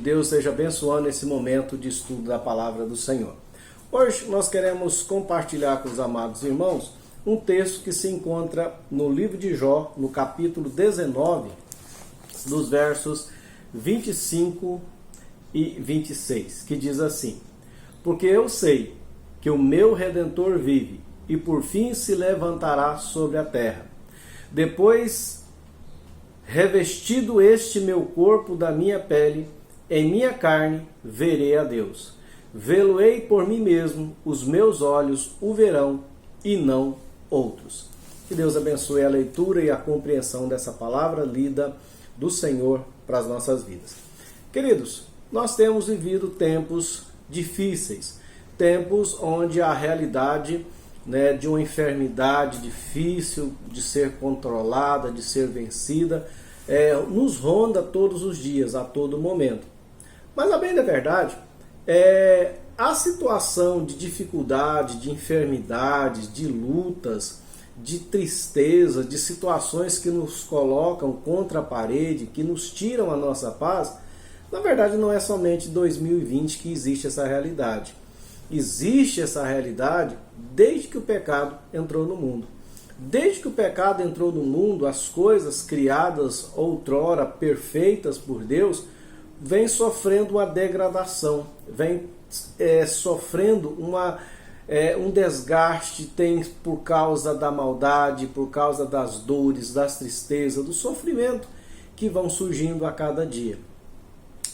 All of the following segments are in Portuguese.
Deus esteja abençoando esse momento de estudo da palavra do Senhor. Hoje nós queremos compartilhar com os amados irmãos um texto que se encontra no livro de Jó, no capítulo 19, dos versos 25 e 26, que diz assim: Porque eu sei que o meu Redentor vive, e por fim se levantará sobre a terra. Depois, revestido este meu corpo da minha pele, em minha carne verei a Deus. Vê-lo-ei por mim mesmo, os meus olhos o verão, e não outros. Que Deus abençoe a leitura e a compreensão dessa palavra lida do Senhor para as nossas vidas. Queridos, nós temos vivido tempos difíceis, tempos onde a realidade de uma enfermidade difícil de ser controlada, de ser vencida, nos ronda todos os dias, a todo momento. Mas a bem da verdade, a situação de dificuldade, de enfermidade, de lutas, de tristeza, de situações que nos colocam contra a parede, que nos tiram a nossa paz, na verdade não é somente em 2020 que existe essa realidade. Existe essa realidade desde que o pecado entrou no mundo. Desde que o pecado entrou no mundo, as coisas criadas outrora perfeitas por Deus vêm sofrendo uma degradação, vêm sofrendo um desgaste, tem por causa da maldade, por causa das dores, das tristezas, do sofrimento que vão surgindo a cada dia.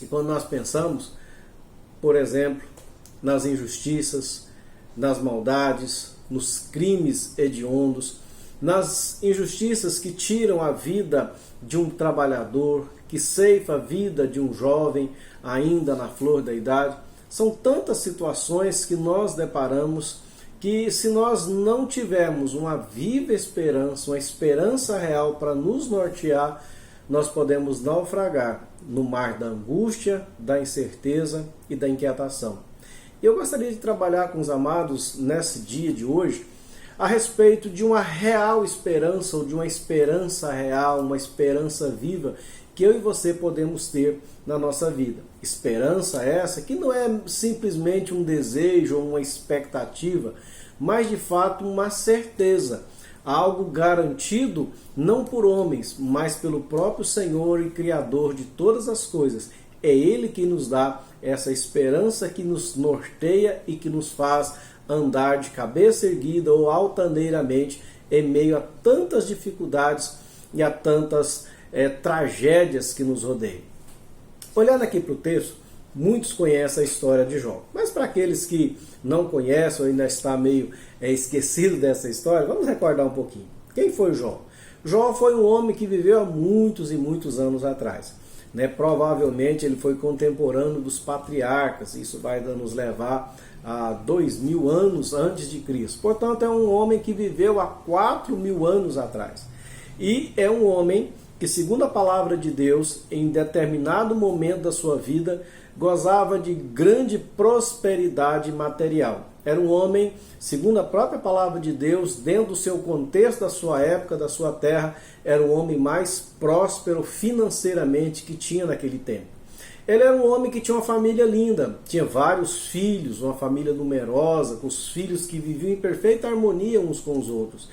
E quando nós pensamos, por exemplo, nas injustiças, nas maldades, nos crimes hediondos, nas injustiças que tiram a vida de um trabalhador, que ceifa a vida de um jovem ainda na flor da idade, são tantas situações que nós deparamos que, se nós não tivermos uma viva esperança, uma esperança real para nos nortear, nós podemos naufragar no mar da angústia, da incerteza e da inquietação. Eu gostaria de trabalhar com os amados nesse dia de hoje a respeito de uma real esperança, ou de uma esperança real, uma esperança viva que eu e você podemos ter na nossa vida. Esperança essa que não é simplesmente um desejo ou uma expectativa, mas de fato uma certeza, algo garantido não por homens, mas pelo próprio Senhor e Criador de todas as coisas. É Ele que nos dá essa esperança, que nos norteia e que nos faz andar de cabeça erguida ou altaneiramente em meio a tantas dificuldades e a tantas tragédias que nos rodeiam. Olhando aqui para o texto, muitos conhecem a história de Jó, mas para aqueles que não conhecem ou ainda está meio esquecido dessa história, vamos recordar um pouquinho. Quem foi Jó? Jó foi um homem que viveu há muitos e muitos anos atrás. Provavelmente ele foi contemporâneo dos patriarcas, isso vai nos levar a 2000 anos antes de Cristo. Portanto, é um homem que viveu há 4000 anos atrás. E é um homem que, segundo a palavra de Deus, em determinado momento da sua vida, gozava de grande prosperidade material. Era um homem, segundo a própria palavra de Deus, dentro do seu contexto, da sua época, da sua terra, era o homem mais próspero financeiramente que tinha naquele tempo. Ele era um homem que tinha uma família linda, tinha vários filhos, uma família numerosa, com os filhos que viviam em perfeita harmonia uns com os outros.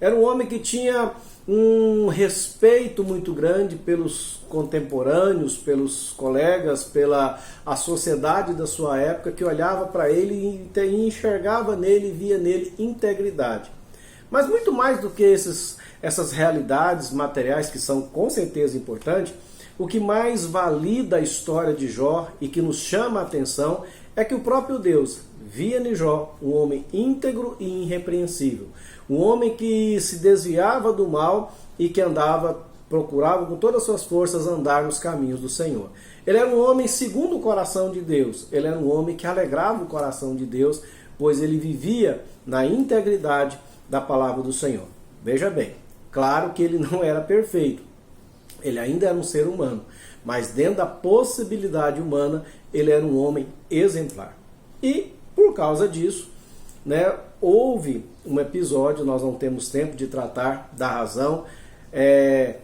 Era um homem que tinha um respeito muito grande pelos contemporâneos, pelos colegas, pela a sociedade da sua época, que olhava para ele e enxergava nele, via nele integridade. Mas muito mais do que essas realidades materiais, que são com certeza importantes, o que mais valida a história de Jó e que nos chama a atenção é que o próprio Deus via em Jó um homem íntegro e irrepreensível. Um homem que se desviava do mal e que procurava com todas as suas forças andar nos caminhos do Senhor. Ele era um homem segundo o coração de Deus. Ele era um homem que alegrava o coração de Deus, pois ele vivia na integridade da palavra do Senhor. Veja bem, claro que ele não era perfeito. Ele ainda era um ser humano, mas dentro da possibilidade humana, ele era um homem exemplar. E, por causa disso, houve um episódio, nós não temos tempo de tratar da razão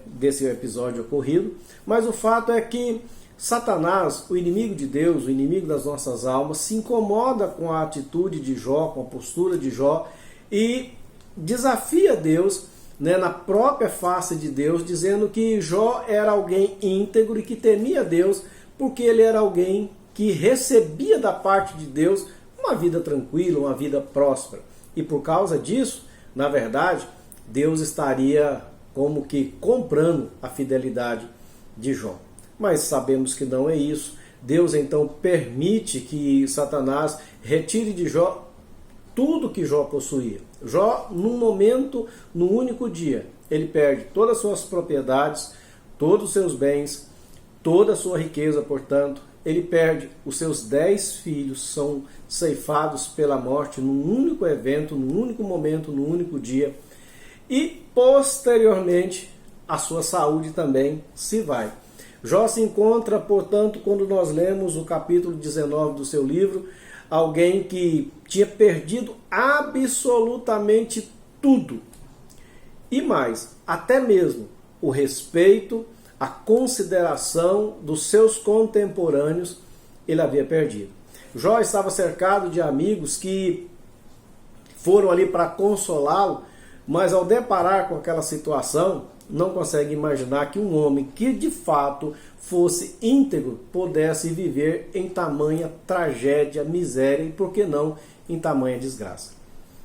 desse episódio ocorrido, mas o fato é que Satanás, o inimigo de Deus, o inimigo das nossas almas, se incomoda com a atitude de Jó, com a postura de Jó e desafia Deus, né, na própria face de Deus, dizendo que Jó era alguém íntegro e que temia Deus, porque ele era alguém que recebia da parte de Deus uma vida tranquila, uma vida próspera. E por causa disso, na verdade, Deus estaria como que comprando a fidelidade de Jó. Mas sabemos que não é isso. Deus então permite que Satanás retire de Jó tudo que Jó possuía. Jó, num momento, num único dia, ele perde todas as suas propriedades, todos os seus bens, toda a sua riqueza, portanto. Ele perde os seus 10 filhos, são ceifados pela morte num único evento, num único momento, num único dia. E, posteriormente, a sua saúde também se vai. Jó se encontra, portanto, quando nós lemos o capítulo 19 do seu livro, alguém que tinha perdido absolutamente tudo. E mais, até mesmo o respeito, a consideração dos seus contemporâneos, ele havia perdido. Jó estava cercado de amigos que foram ali para consolá-lo, mas ao deparar com aquela situação, não consegue imaginar que um homem que de fato fosse íntegro pudesse viver em tamanha tragédia, miséria e, por que não, em tamanha desgraça.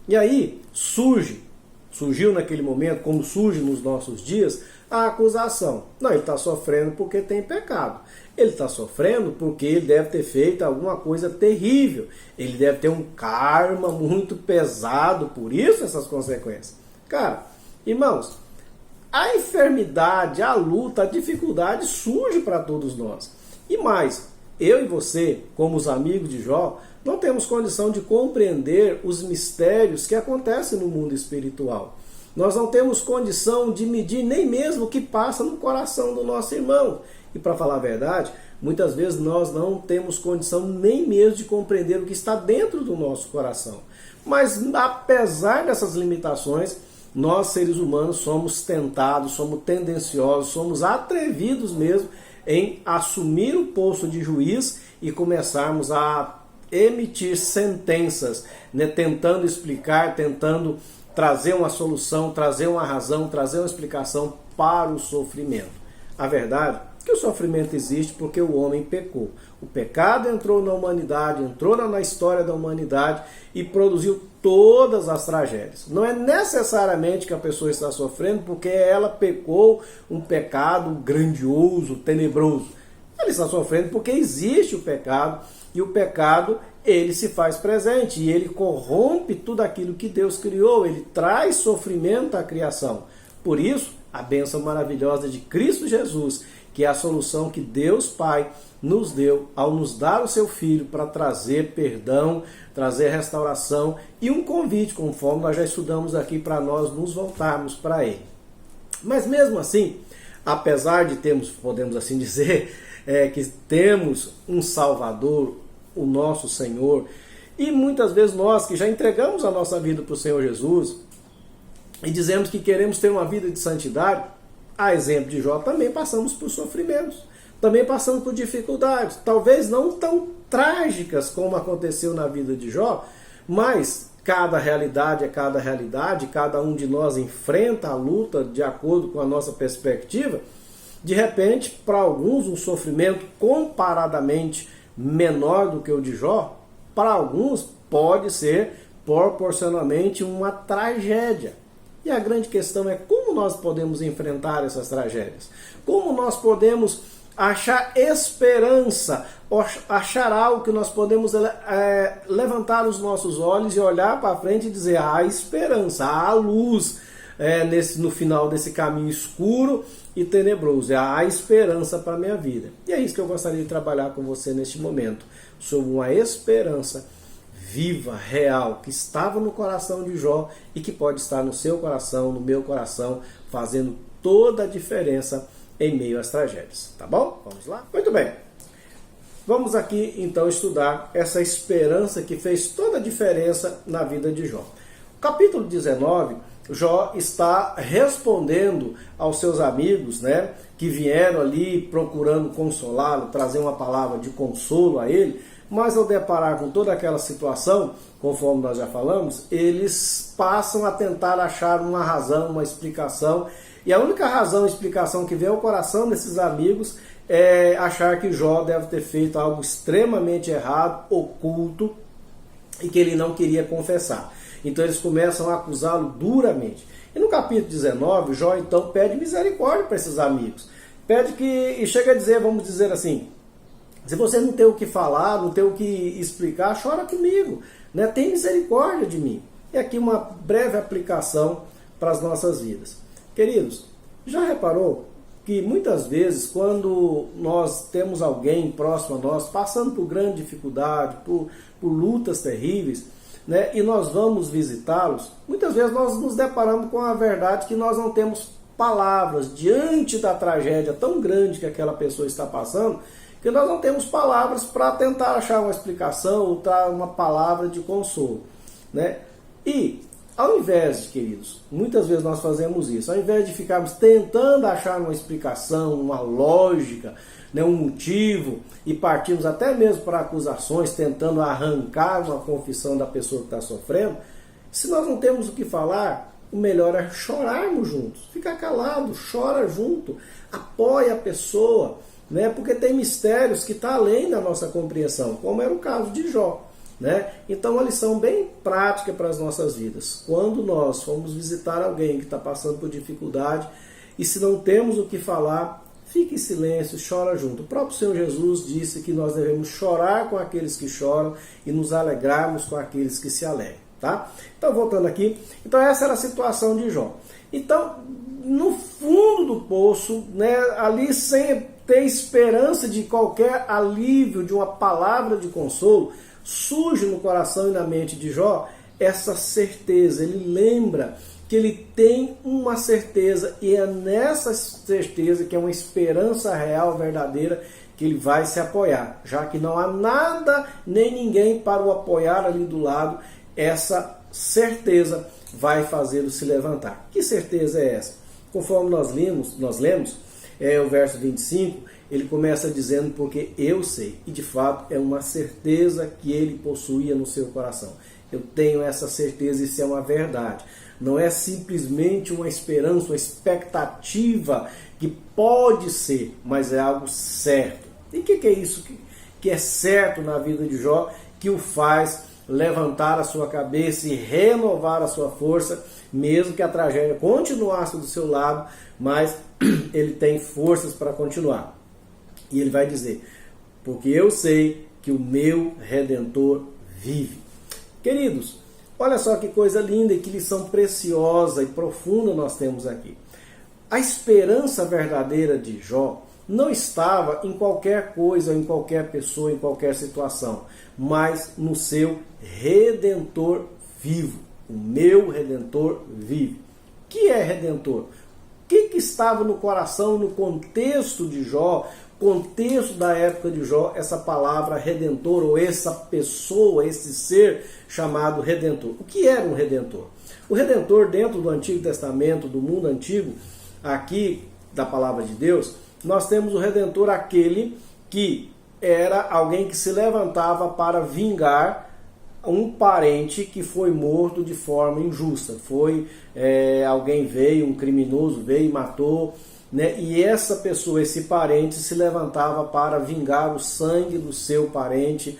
E aí surgiu naquele momento, como surge nos nossos dias, a acusação. Não, ele está sofrendo porque tem pecado. Ele está sofrendo porque ele deve ter feito alguma coisa terrível. Ele deve ter um karma muito pesado, por isso essas consequências. Cara, irmãos, a enfermidade, a luta, a dificuldade surge para todos nós. E mais, eu e você, como os amigos de Jó, não temos condição de compreender os mistérios que acontecem no mundo espiritual. Nós não temos condição de medir nem mesmo o que passa no coração do nosso irmão. E para falar a verdade, muitas vezes nós não temos condição nem mesmo de compreender o que está dentro do nosso coração. Mas apesar dessas limitações, nós seres humanos somos tentados, somos tendenciosos, somos atrevidos mesmo em assumir o posto de juiz e começarmos a emitir sentenças, né, tentando explicar, tentando trazer uma solução, trazer uma razão, trazer uma explicação para o sofrimento. A verdade é que o sofrimento existe porque o homem pecou. O pecado entrou na humanidade, entrou na história da humanidade e produziu todas as tragédias. Não é necessariamente que a pessoa está sofrendo porque ela pecou um pecado grandioso, tenebroso. Ela está sofrendo porque existe o pecado e o pecado ele se faz presente e ele corrompe tudo aquilo que Deus criou, ele traz sofrimento à criação. Por isso, a bênção maravilhosa de Cristo Jesus, que é a solução que Deus Pai nos deu ao nos dar o seu Filho para trazer perdão, trazer restauração e um convite, conforme nós já estudamos aqui, para nós nos voltarmos para Ele. Mas mesmo assim, apesar de termos, podemos assim dizer, que temos um Salvador, o nosso Senhor, e muitas vezes nós que já entregamos a nossa vida para o Senhor Jesus e dizemos que queremos ter uma vida de santidade, a exemplo de Jó, também passamos por sofrimentos, também passamos por dificuldades, talvez não tão trágicas como aconteceu na vida de Jó, mas cada realidade é cada realidade, cada um de nós enfrenta a luta de acordo com a nossa perspectiva. De repente, para alguns, um sofrimento comparadamente menor do que o de Jó, para alguns pode ser proporcionalmente uma tragédia. E a grande questão é como nós podemos enfrentar essas tragédias? Como nós podemos achar esperança, achar algo que nós podemos levantar os nossos olhos e olhar para frente e dizer: há esperança, há luz no final desse caminho escuro e tenebroso, há esperança para a minha vida. E é isso que eu gostaria de trabalhar com você neste momento, sobre uma esperança viva, real, que estava no coração de Jó e que pode estar no seu coração, no meu coração, fazendo toda a diferença em meio às tragédias. Tá bom? Vamos lá? Muito bem. Vamos aqui então estudar essa esperança que fez toda a diferença na vida de Jó. O capítulo 19 Jó está respondendo aos seus amigos, né, que vieram ali procurando consolá-lo, trazer uma palavra de consolo a ele, mas ao deparar com toda aquela situação, conforme nós já falamos, eles passam a tentar achar uma razão, uma explicação, e a única razão e explicação que vem ao coração desses amigos é achar que Jó deve ter feito algo extremamente errado, oculto, e que ele não queria confessar. Então eles começam a acusá-lo duramente. E no capítulo 19, Jó então pede misericórdia para esses amigos. Pede que, e chega a dizer, vamos dizer assim, se você não tem o que falar, não tem o que explicar, chora comigo, né? Tem misericórdia de mim. E aqui uma breve aplicação para as nossas vidas. Queridos, já reparou que muitas vezes quando nós temos alguém próximo a nós, passando por grande dificuldade, por lutas terríveis, né, e nós vamos visitá-los, muitas vezes nós nos deparamos com a verdade que nós não temos palavras diante da tragédia tão grande que aquela pessoa está passando, que nós não temos palavras para tentar achar uma explicação ou dar uma palavra de consolo, né? E ao invés, queridos, muitas vezes nós fazemos isso, ao invés de ficarmos tentando achar uma explicação, uma lógica, né, um motivo, e partimos até mesmo para acusações, tentando arrancar uma confissão da pessoa que está sofrendo, se nós não temos o que falar, o melhor é chorarmos juntos, ficar calado, chora junto, apoia a pessoa, né, porque tem mistérios que estão além da nossa compreensão, como era o caso de Jó. Né? Então, uma lição bem prática para as nossas vidas. Quando nós formos visitar alguém que está passando por dificuldade e se não temos o que falar, fique em silêncio, chora junto. O próprio Senhor Jesus disse que nós devemos chorar com aqueles que choram e nos alegrarmos com aqueles que se alegram. Tá? Então, voltando aqui. Então, essa era a situação de Jó. Então, no fundo do poço, né, ali sem ter esperança de qualquer alívio, de uma palavra de consolo, surge no coração e na mente de Jó essa certeza. Ele lembra que ele tem uma certeza, e é nessa certeza, que é uma esperança real, verdadeira, que ele vai se apoiar, já que não há nada nem ninguém para o apoiar ali do lado. Essa certeza vai fazê-lo se levantar. Que certeza é essa? Conforme nós lemos o verso 25, ele começa dizendo, porque eu sei, e de fato é uma certeza que ele possuía no seu coração. Eu tenho essa certeza, isso é uma verdade. Não é simplesmente uma esperança, uma expectativa que pode ser, mas é algo certo. E o que é isso que é certo na vida de Jó, que o faz levantar a sua cabeça e renovar a sua força, mesmo que a tragédia continuasse do seu lado, mas ele tem forças para continuar. E ele vai dizer, porque eu sei que o meu Redentor vive. Queridos, olha só que coisa linda e que lição preciosa e profunda nós temos aqui. A esperança verdadeira de Jó não estava em qualquer coisa, em qualquer pessoa, em qualquer situação, mas no seu Redentor vivo. O meu Redentor vive. O que é Redentor? O que estava no coração, no contexto de Jó, contexto da época de Jó, essa palavra Redentor, ou essa pessoa, esse ser chamado Redentor? O que era um Redentor? O Redentor, dentro do Antigo Testamento, do mundo antigo, aqui da palavra de Deus, nós temos o Redentor, aquele que era alguém que se levantava para vingar um parente que foi morto de forma injusta. Alguém veio, um criminoso veio e matou, né? E essa pessoa, esse parente, se levantava para vingar o sangue do seu parente,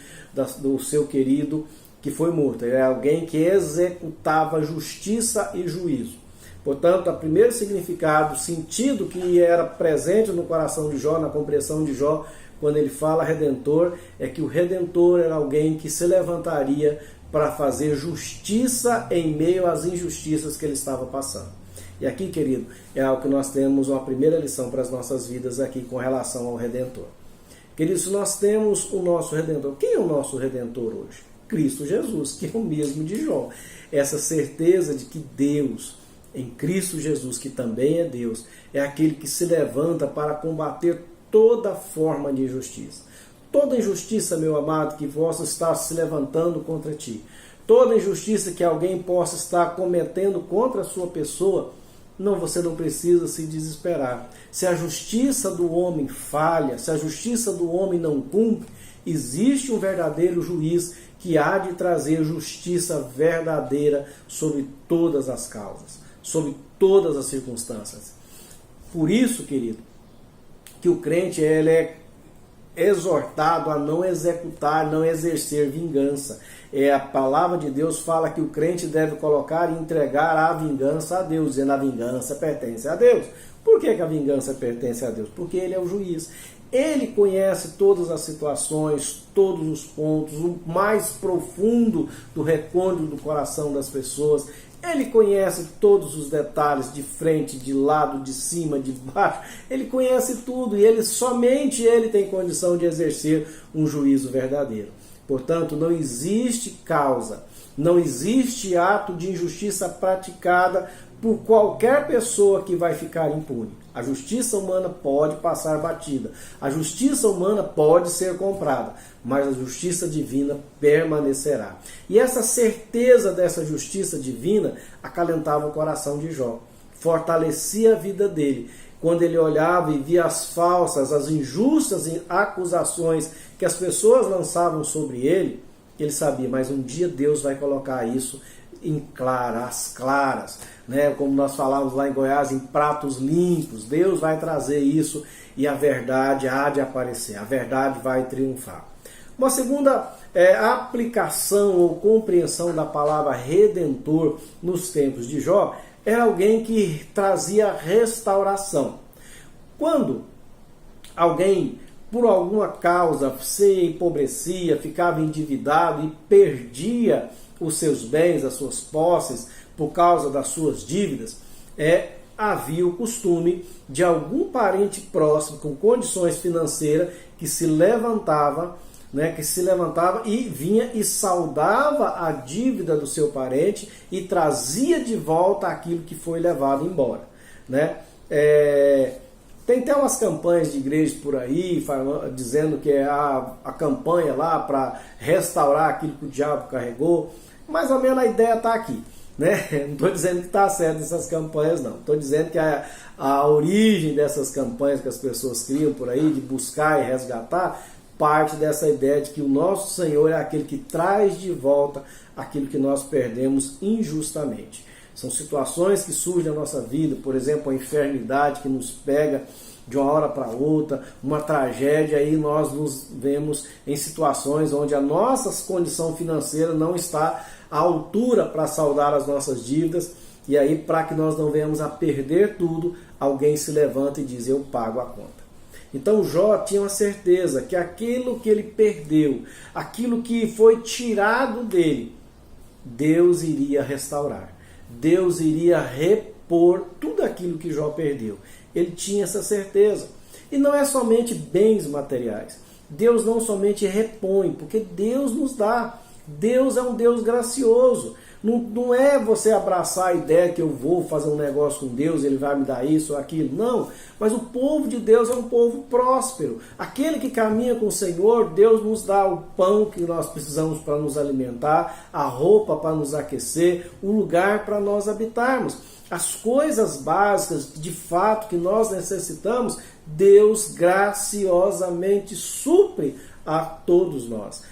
do seu querido que foi morto. Era alguém que executava justiça e juízo. Portanto, o primeiro significado, sentido que era presente no coração de Jó, na compreensão de Jó, quando ele fala Redentor, é que o Redentor era alguém que se levantaria para fazer justiça em meio às injustiças que ele estava passando. E aqui, querido, é algo que nós temos uma primeira lição para as nossas vidas aqui com relação ao Redentor. Queridos, nós temos o nosso Redentor. Quem é o nosso Redentor hoje? Cristo Jesus, que é o mesmo de Jó. Essa certeza de que Deus, em Cristo Jesus, que também é Deus, é aquele que se levanta para combater toda forma de injustiça. Toda injustiça, meu amado, que possa estar se levantando contra ti. toda injustiça que alguém possa estar cometendo contra a sua pessoa, não, você não precisa se desesperar. Se a justiça do homem falha, se a justiça do homem não cumpre, existe um verdadeiro juiz que há de trazer justiça verdadeira sobre todas as causas, sobre todas as circunstâncias. Por isso, querido, que o crente ele é exortado a não executar, não exercer vingança. A palavra de Deus fala que o crente deve colocar e entregar a vingança a Deus, dizendo a vingança pertence a Deus. Por que a vingança pertence a Deus? Porque Ele é o juiz. Ele conhece todas as situações, todos os pontos, o mais profundo do recôndito do coração das pessoas. Ele conhece todos os detalhes, de frente, de lado, de cima, de baixo. Ele conhece tudo e somente ele tem condição de exercer um juízo verdadeiro. Portanto, não existe causa, não existe ato de injustiça praticada por qualquer pessoa que vai ficar impune. A justiça humana pode passar batida, a justiça humana pode ser comprada, mas a justiça divina permanecerá. E essa certeza dessa justiça divina acalentava o coração de Jó, fortalecia a vida dele. Quando ele olhava e via as falsas, as injustas acusações que as pessoas lançavam sobre ele, ele sabia, mas um dia Deus vai colocar isso às claras, né? Como nós falávamos lá em Goiás, em pratos limpos. Deus vai trazer isso e a verdade há de aparecer, a verdade vai triunfar. Uma segunda aplicação ou compreensão da palavra redentor nos tempos de Jó é alguém que trazia restauração. Quando alguém, por alguma causa, se empobrecia, ficava endividado e perdia os seus bens, as suas posses, por causa das suas dívidas, havia o costume de algum parente próximo com condições financeiras que se levantava e vinha e saldava a dívida do seu parente e trazia de volta aquilo que foi levado embora, né? Tem até umas campanhas de igreja por aí, dizendo que é a campanha lá para restaurar aquilo que o diabo carregou. Mais ou menos a ideia está aqui, né? Não estou dizendo que está certo essas campanhas, não. Estou dizendo que a origem dessas campanhas que as pessoas criam por aí, de buscar e resgatar, parte dessa ideia de que o nosso Senhor é aquele que traz de volta aquilo que nós perdemos injustamente. São situações que surgem na nossa vida, por exemplo, a enfermidade que nos pega de uma hora para outra, uma tragédia, aí nós nos vemos em situações onde a nossa condição financeira não está à altura para saldar as nossas dívidas, e aí, para que nós não venhamos a perder tudo, alguém se levanta e diz: eu pago a conta. Então Jó tinha uma certeza que aquilo que ele perdeu, aquilo que foi tirado dele, Deus iria restaurar. Deus iria repor tudo aquilo que Jó perdeu. Ele tinha essa certeza. E não é somente bens materiais. Deus não somente repõe, porque Deus nos dá. Deus é um Deus gracioso. Não é você abraçar a ideia que eu vou fazer um negócio com Deus, Ele vai me dar isso ou aquilo. Não, mas o povo de Deus é um povo próspero. Aquele que caminha com o Senhor, Deus nos dá o pão que nós precisamos para nos alimentar, a roupa para nos aquecer, o lugar para nós habitarmos. As coisas básicas, de fato, que nós necessitamos, Deus graciosamente supre a todos nós,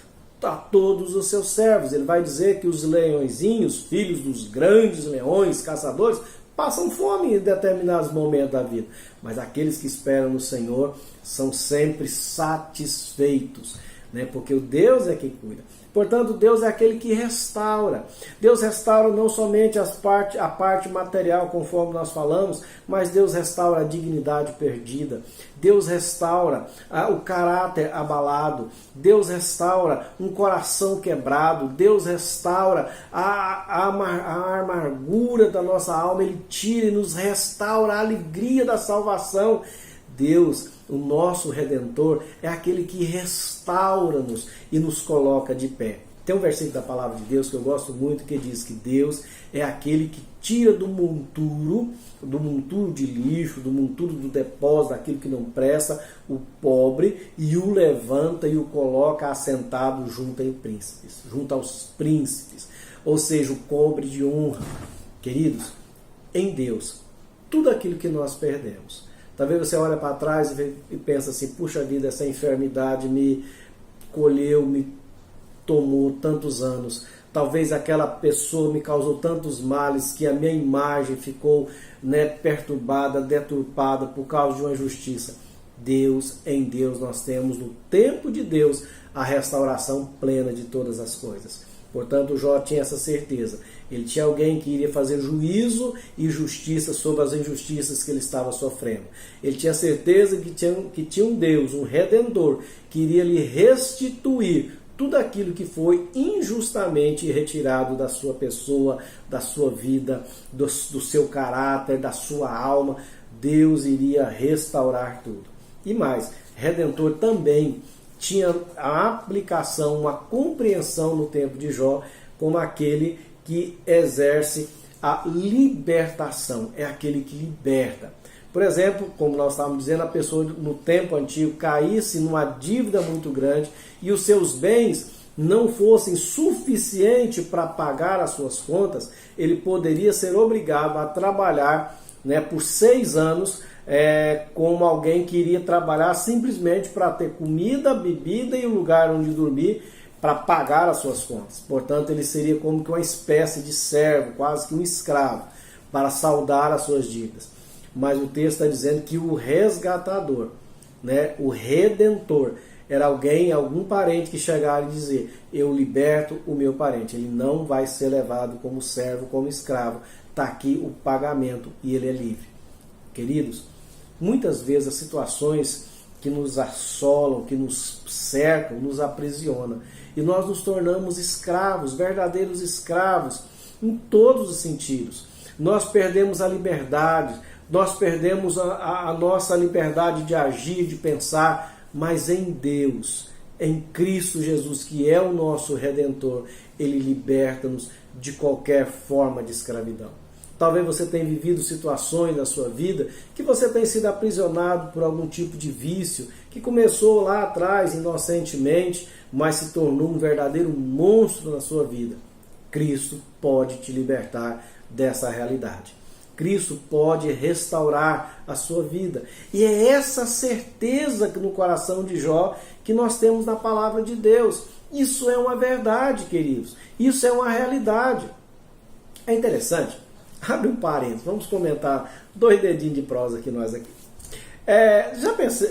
a todos os seus servos. Ele vai dizer que os leõezinhos, filhos dos grandes leões, caçadores, passam fome em determinados momentos da vida. Mas aqueles que esperam no Senhor são sempre satisfeitos, né? Porque o Deus é quem cuida. Portanto, Deus é aquele que restaura. Deus restaura não somente a parte material, conforme nós falamos, mas Deus restaura a dignidade perdida. Deus restaura o caráter abalado. Deus restaura um coração quebrado. Deus restaura a amargura da nossa alma. Ele tira e nos restaura a alegria da salvação. Deus, o nosso Redentor, é aquele que restaura-nos e nos coloca de pé. Tem um versículo da palavra de Deus que eu gosto muito, que diz que Deus é aquele que tira do monturo de lixo, do monturo do depósito, daquilo que não presta, o pobre, e o levanta e o coloca assentado junto aos príncipes. ou seja, o cobre de honra. Queridos, em Deus, tudo aquilo que nós perdemos. Talvez você olhe para trás e pensa assim, puxa vida, essa enfermidade me colheu, me tomou tantos anos. Talvez aquela pessoa me causou tantos males que a minha imagem ficou, perturbada, deturpada por causa de uma injustiça. Em Deus nós temos, no tempo de Deus, a restauração plena de todas as coisas. Portanto, Jó tinha essa certeza. Ele tinha alguém que iria fazer juízo e justiça sobre as injustiças que ele estava sofrendo. Ele tinha certeza que tinha um Deus, um Redentor, que iria lhe restituir tudo aquilo que foi injustamente retirado da sua pessoa, da sua vida, do seu caráter, da sua alma. Deus iria restaurar tudo. E mais, Redentor também tinha a aplicação, uma compreensão no tempo de Jó, como aquele que exerce a libertação, é aquele que liberta. Por exemplo, como nós estávamos dizendo, a pessoa no tempo antigo caísse numa dívida muito grande e os seus bens não fossem suficientes para pagar as suas contas, ele poderia ser obrigado a trabalhar por 6 anos como alguém que iria trabalhar simplesmente para ter comida, bebida e um lugar onde dormir para pagar as suas contas. Portanto, ele seria como que uma espécie de servo, quase que um escravo, para saldar as suas dívidas. Mas o texto está dizendo que o resgatador, o redentor, era algum parente que chegar e dizer, eu liberto o meu parente. Ele não vai ser levado como servo, como escravo. Está aqui o pagamento e ele é livre. Queridos, muitas vezes as situações que nos assolam, que nos cercam, nos aprisionam. E nós nos tornamos escravos, verdadeiros escravos, em todos os sentidos. Nós perdemos a liberdade, nós perdemos a nossa liberdade de agir, de pensar, mas em Deus, em Cristo Jesus, que é o nosso Redentor, Ele liberta-nos de qualquer forma de escravidão. Talvez você tenha vivido situações na sua vida que você tenha sido aprisionado por algum tipo de vício que começou lá atrás inocentemente, mas se tornou um verdadeiro monstro na sua vida. Cristo pode te libertar dessa realidade. Cristo pode restaurar a sua vida. E é essa certeza no coração de Jó que nós temos na palavra de Deus. Isso é uma verdade, queridos. Isso é uma realidade. É interessante. Abre um parênteses, vamos comentar 2 dedinhos de prosa aqui nós aqui.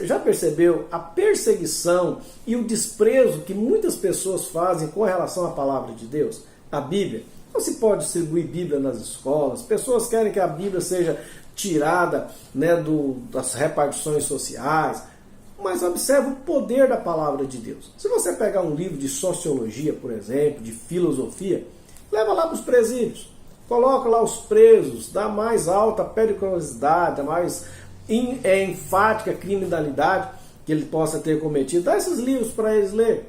Já percebeu a perseguição e o desprezo que muitas pessoas fazem com relação à palavra de Deus? A Bíblia. Não se pode distribuir Bíblia nas escolas. Pessoas querem que a Bíblia seja tirada das repartições sociais. Mas observe o poder da palavra de Deus. Se você pegar um livro de sociologia, por exemplo, de filosofia, leva lá para os presídios. Coloca lá os presos da mais alta periculosidade, da mais enfática criminalidade que ele possa ter cometido. Dá esses livros para eles lerem.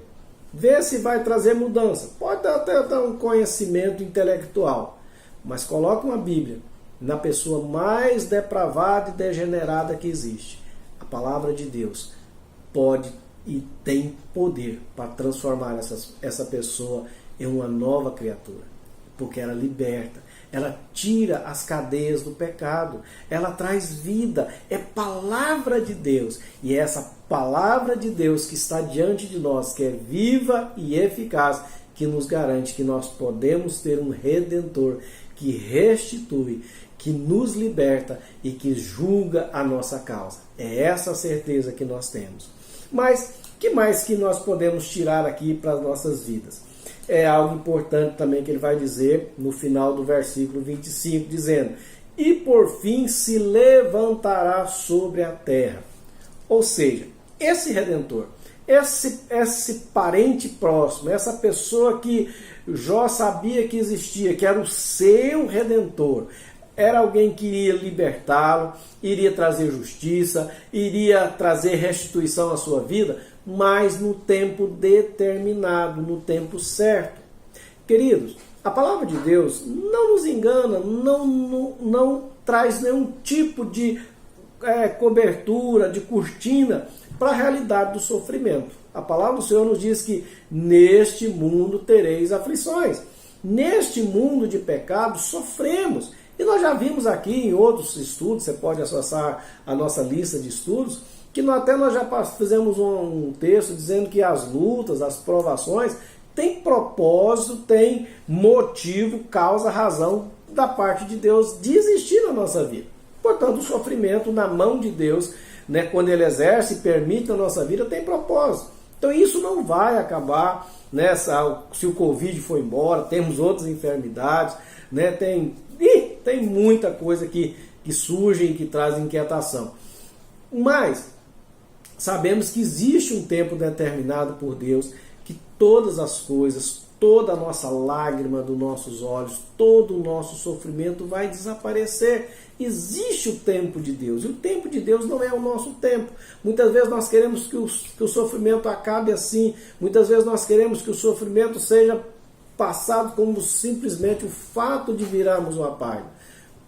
Vê se vai trazer mudança. Pode até dar um conhecimento intelectual, mas coloca uma Bíblia na pessoa mais depravada e degenerada que existe. A palavra de Deus pode e tem poder para transformar essa pessoa em uma nova criatura, porque ela liberta. Ela tira as cadeias do pecado. Ela traz vida. É palavra de Deus. E é essa palavra de Deus que está diante de nós, que é viva e eficaz, que nos garante que nós podemos ter um Redentor que restitui, que nos liberta e que julga a nossa causa. É essa a certeza que nós temos. Mas o que mais que nós podemos tirar aqui para as nossas vidas? É algo importante também que ele vai dizer no final do versículo 25, dizendo, e por fim se levantará sobre a terra. Ou seja, esse Redentor, esse parente próximo, essa pessoa que Jó sabia que existia, que era o seu Redentor, era alguém que iria libertá-lo, iria trazer justiça, iria trazer restituição à sua vida, mas no tempo determinado, no tempo certo. Queridos, a palavra de Deus não nos engana, não traz nenhum tipo de cobertura, de cortina para a realidade do sofrimento. A palavra do Senhor nos diz que neste mundo tereis aflições. neste mundo de pecado, sofremos. E nós já vimos aqui em outros estudos, você pode acessar a nossa lista de estudos, que nós já fizemos um texto dizendo que as lutas, as provações, têm propósito, têm motivo, causa, razão da parte de Deus de existir na nossa vida. Portanto, o sofrimento na mão de Deus, né, quando Ele exerce e permite na nossa vida, tem propósito. Então isso não vai acabar, né, se o Covid for embora, temos outras enfermidades, né, tem muita coisa que surge e que traz inquietação. Mas sabemos que existe um tempo determinado por Deus, que todas as coisas, toda a nossa lágrima dos nossos olhos, todo o nosso sofrimento vai desaparecer. Existe o tempo de Deus, e o tempo de Deus não é o nosso tempo. Muitas vezes nós queremos que o sofrimento acabe assim, muitas vezes nós queremos que o sofrimento seja passado como simplesmente o fato de virarmos uma página.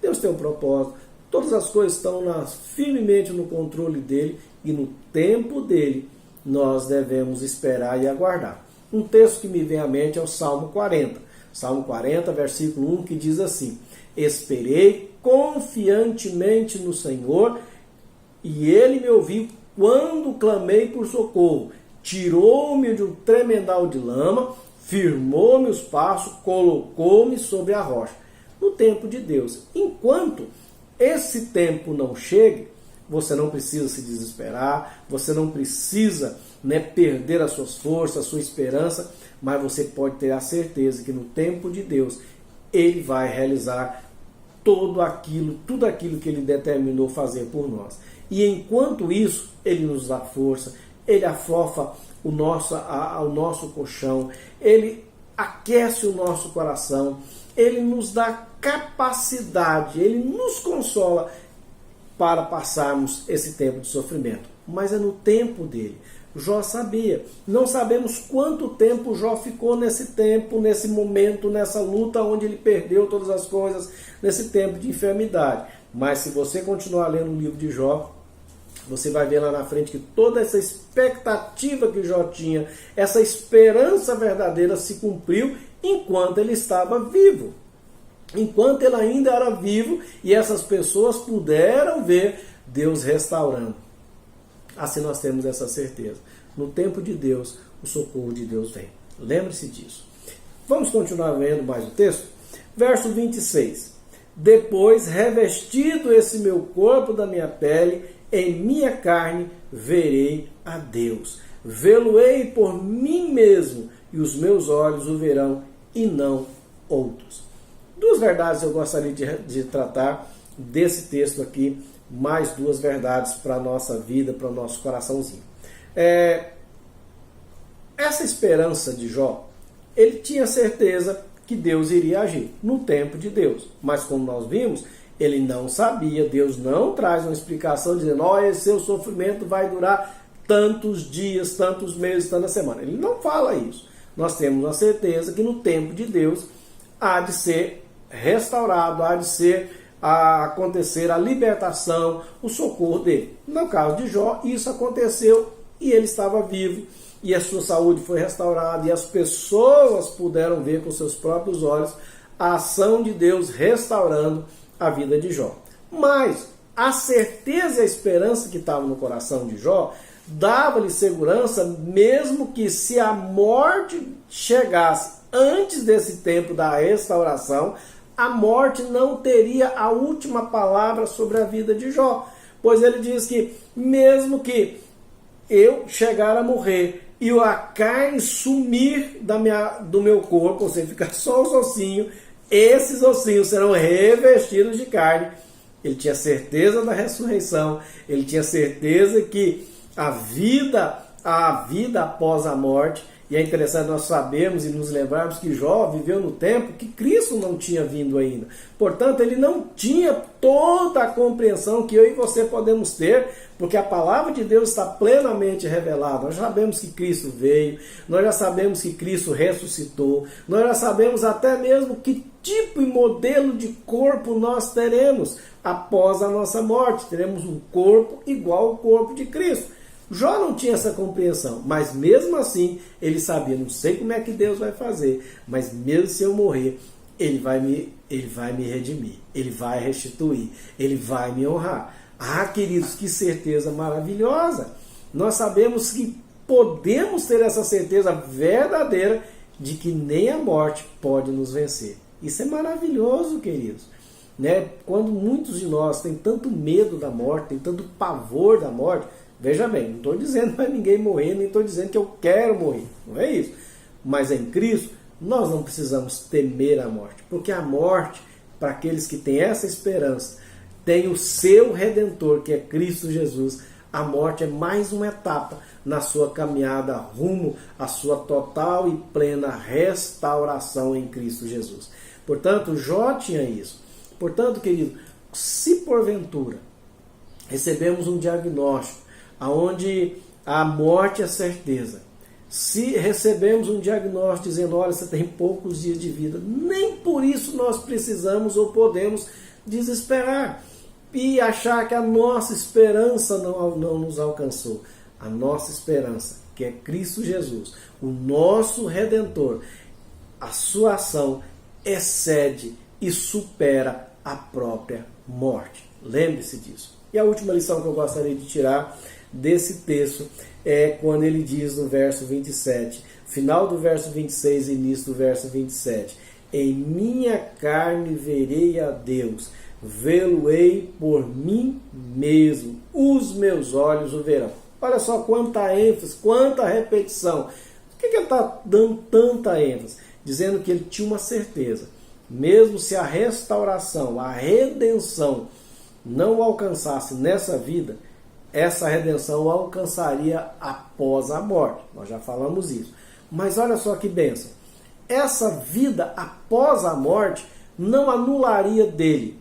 Deus tem um propósito, todas as coisas estão firmemente no controle dele, e no tempo dele nós devemos esperar e aguardar. Um texto que me vem à mente é o Salmo 40. Salmo 40, versículo 1, que diz assim: esperei confiantemente no Senhor, e Ele me ouviu quando clamei por socorro. Tirou-me de um tremendal de lama, firmou-me os passos, colocou-me sobre a rocha. No tempo de Deus. Enquanto esse tempo não chegue, você não precisa se desesperar, você não precisa, né, perder as suas forças, a sua esperança, mas você pode ter a certeza que no tempo de Deus, Ele vai realizar tudo aquilo que Ele determinou fazer por nós. E enquanto isso, Ele nos dá força, Ele afofa o nosso colchão, Ele aquece o nosso coração, Ele nos dá capacidade, Ele nos consola para passarmos esse tempo de sofrimento. Mas é no tempo dele. Jó sabia. Não sabemos quanto tempo Jó ficou nesse tempo, nesse momento, nessa luta onde ele perdeu todas as coisas, nesse tempo de enfermidade. Mas se você continuar lendo o livro de Jó, você vai ver lá na frente que toda essa expectativa que Jó tinha, essa esperança verdadeira se cumpriu enquanto ele estava vivo. Enquanto ele ainda era vivo e essas pessoas puderam ver Deus restaurando. Assim nós temos essa certeza. No tempo de Deus, o socorro de Deus vem. Lembre-se disso. Vamos continuar vendo mais o texto? Verso 26. Depois, revestido esse meu corpo da minha pele, em minha carne verei a Deus. Vê-lo-ei por mim mesmo, e os meus olhos o verão, e não outros. Duas verdades eu gostaria de tratar desse texto aqui, mais duas verdades para a nossa vida, para o nosso coraçãozinho. Essa esperança de Jó, ele tinha certeza que Deus iria agir no tempo de Deus. Mas como nós vimos, ele não sabia, Deus não traz uma explicação dizendo, esse seu sofrimento vai durar tantos dias, tantos meses, tantas semanas. Ele não fala isso. Nós temos a certeza que no tempo de Deus há de ser restaurado, a acontecer a libertação, o socorro dele. No caso de Jó, isso aconteceu e ele estava vivo e a sua saúde foi restaurada e as pessoas puderam ver com seus próprios olhos a ação de Deus restaurando a vida de Jó. Mas a certeza e a esperança que estava no coração de Jó dava-lhe segurança, mesmo que se a morte chegasse antes desse tempo da restauração, a morte não teria a última palavra sobre a vida de Jó. Pois ele diz que mesmo que eu chegar a morrer e a carne sumir do meu corpo, ou seja, ficar só os ossinhos, esses ossinhos serão revestidos de carne. Ele tinha certeza da ressurreição, ele tinha certeza que a vida após a morte. E é interessante nós sabermos e nos lembrarmos que Jó viveu no tempo que Cristo não tinha vindo ainda. Portanto, ele não tinha toda a compreensão que eu e você podemos ter, porque a palavra de Deus está plenamente revelada. Nós já sabemos que Cristo veio, nós já sabemos que Cristo ressuscitou, nós já sabemos até mesmo que tipo e modelo de corpo nós teremos após a nossa morte. Teremos um corpo igual ao corpo de Cristo. Jó não tinha essa compreensão, mas mesmo assim ele sabia, não sei como é que Deus vai fazer, mas mesmo se eu morrer, ele vai me redimir, ele vai restituir, ele vai me honrar. Ah, queridos, que certeza maravilhosa! Nós sabemos que podemos ter essa certeza verdadeira de que nem a morte pode nos vencer. Isso é maravilhoso, queridos. Né? Quando muitos de nós têm tanto medo da morte, têm tanto pavor da morte, veja bem, não estou dizendo para ninguém morrer, nem estou dizendo que eu quero morrer, não é isso. Mas em Cristo, nós não precisamos temer a morte, porque a morte, para aqueles que têm essa esperança, tem o seu Redentor, que é Cristo Jesus. A morte é mais uma etapa na sua caminhada rumo à sua total e plena restauração em Cristo Jesus. Portanto, Jó tinha isso. Portanto, querido, se porventura recebemos um diagnóstico onde a morte é certeza, se recebemos um diagnóstico dizendo, olha, você tem poucos dias de vida, nem por isso nós precisamos ou podemos desesperar e achar que a nossa esperança não nos alcançou. A nossa esperança, que é Cristo Jesus, o nosso Redentor, a sua ação excede e supera a própria morte. Lembre-se disso. E a última lição que eu gostaria de tirar desse texto é quando ele diz no verso 27, final do verso 26 e início do verso 27, em minha carne verei a Deus, vê-lo-ei por mim mesmo, os meus olhos o verão. Olha só quanta ênfase, quanta repetição. Por que ele está dando tanta ênfase? Dizendo que ele tinha uma certeza. Mesmo se a restauração, a redenção não o alcançasse nessa vida, essa redenção o alcançaria após a morte. Nós já falamos isso. Mas olha só que bênção. Essa vida após a morte não anularia dele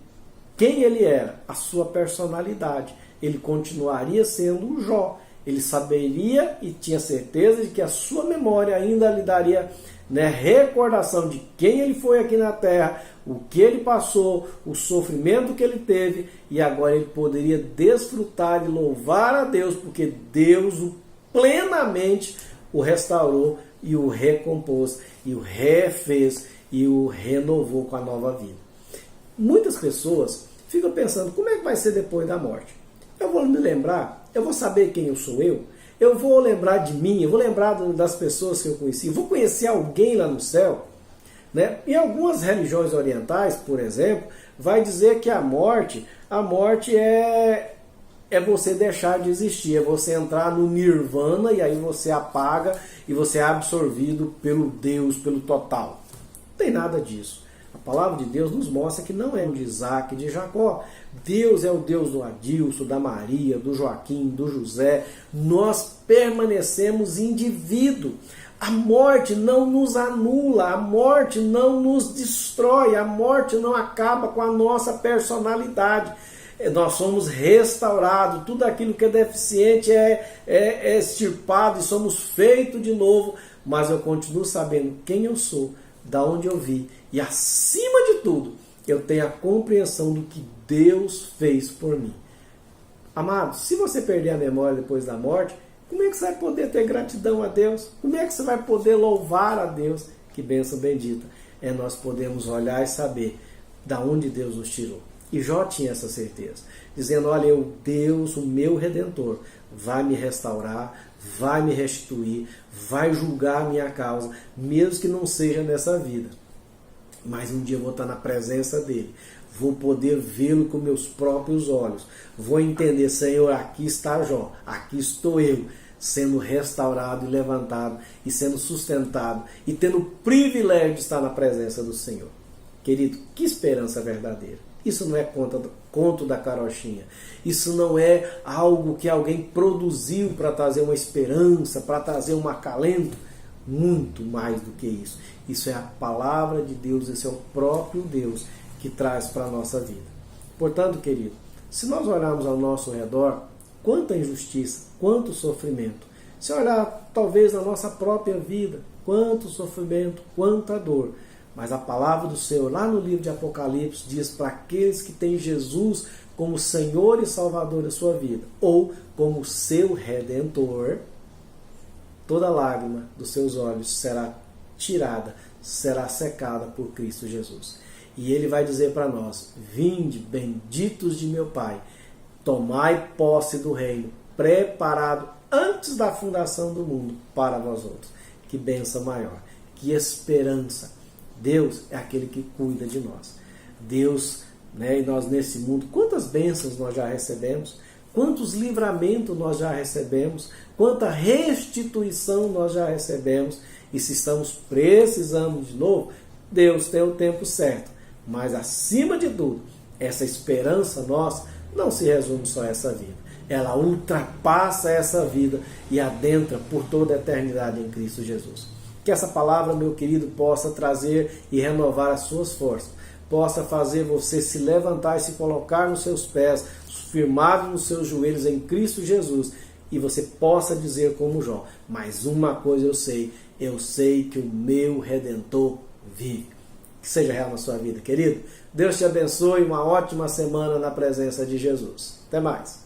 quem ele era, a sua personalidade. Ele continuaria sendo um Jó. Ele saberia e tinha certeza de que a sua memória ainda lhe daria recordação de quem ele foi aqui na terra, o que ele passou, o sofrimento que ele teve, e agora ele poderia desfrutar e louvar a Deus, porque Deus plenamente o restaurou e o recompôs, e o refez e o renovou com a nova vida. Muitas pessoas ficam pensando, como é que vai ser depois da morte? Eu vou me lembrar, eu vou saber quem eu sou eu vou lembrar de mim, eu vou lembrar das pessoas que eu conheci, eu vou conhecer alguém lá no céu. Né? Em algumas religiões orientais, por exemplo, vai dizer que a morte é você deixar de existir, é você entrar no nirvana e aí você apaga e você é absorvido pelo Deus, pelo total. Não tem nada disso. A palavra de Deus nos mostra que não é de Isaac, de Jacó. Deus é o Deus do Adilson, da Maria, do Joaquim, do José. Nós permanecemos indivíduo. A morte não nos anula, a morte não nos destrói, a morte não acaba com a nossa personalidade. Nós somos restaurados, tudo aquilo que é deficiente é extirpado e somos feitos de novo, mas eu continuo sabendo quem eu sou, da onde eu vim, e acima de tudo, eu tenho a compreensão do que Deus fez por mim. Amados, se você perder a memória depois da morte, como é que você vai poder ter gratidão a Deus? Como é que você vai poder louvar a Deus? Que bênção bendita. Nós podemos olhar e saber da onde Deus nos tirou. E Jó tinha essa certeza, dizendo, olha, Deus, o meu Redentor, vai me restaurar, vai me restituir, vai julgar a minha causa, mesmo que não seja nessa vida. Mas um dia eu vou estar na presença dele, vou poder vê-lo com meus próprios olhos, vou entender, Senhor, aqui está Jó, aqui estou eu, sendo restaurado e levantado, e sendo sustentado, e tendo o privilégio de estar na presença do Senhor. Querido, que esperança verdadeira. Isso não é conto da carochinha. Isso não é algo que alguém produziu para trazer uma esperança, para trazer um acalento. Muito mais do que isso. Isso é a palavra de Deus, esse é o próprio Deus que traz para a nossa vida. Portanto, querido, se nós olharmos ao nosso redor, quanta injustiça, quanto sofrimento. Se olhar talvez na nossa própria vida, quanto sofrimento, quanta dor. Mas a palavra do Senhor, lá no livro de Apocalipse, diz para aqueles que têm Jesus como Senhor e Salvador da sua vida, ou como seu Redentor, toda lágrima dos seus olhos será tirada, será secada por Cristo Jesus. E Ele vai dizer para nós: vinde, benditos de meu Pai, tomai posse do reino, preparado antes da fundação do mundo para vós outros. Que bênção maior, que esperança. Deus é aquele que cuida de nós. Deus, e nós nesse mundo, quantas bênçãos nós já recebemos, quantos livramentos nós já recebemos, quanta restituição nós já recebemos, e se estamos precisando de novo, Deus tem o tempo certo. Mas acima de tudo, essa esperança nossa não se resume só a essa vida. Ela ultrapassa essa vida e adentra por toda a eternidade em Cristo Jesus. Que essa palavra, meu querido, possa trazer e renovar as suas forças, possa fazer você se levantar e se colocar nos seus pés, firmado nos seus joelhos em Cristo Jesus, e você possa dizer como Jó: mas uma coisa eu sei que o meu Redentor vive. Que seja real na sua vida, querido. Deus te abençoe, uma ótima semana na presença de Jesus. Até mais.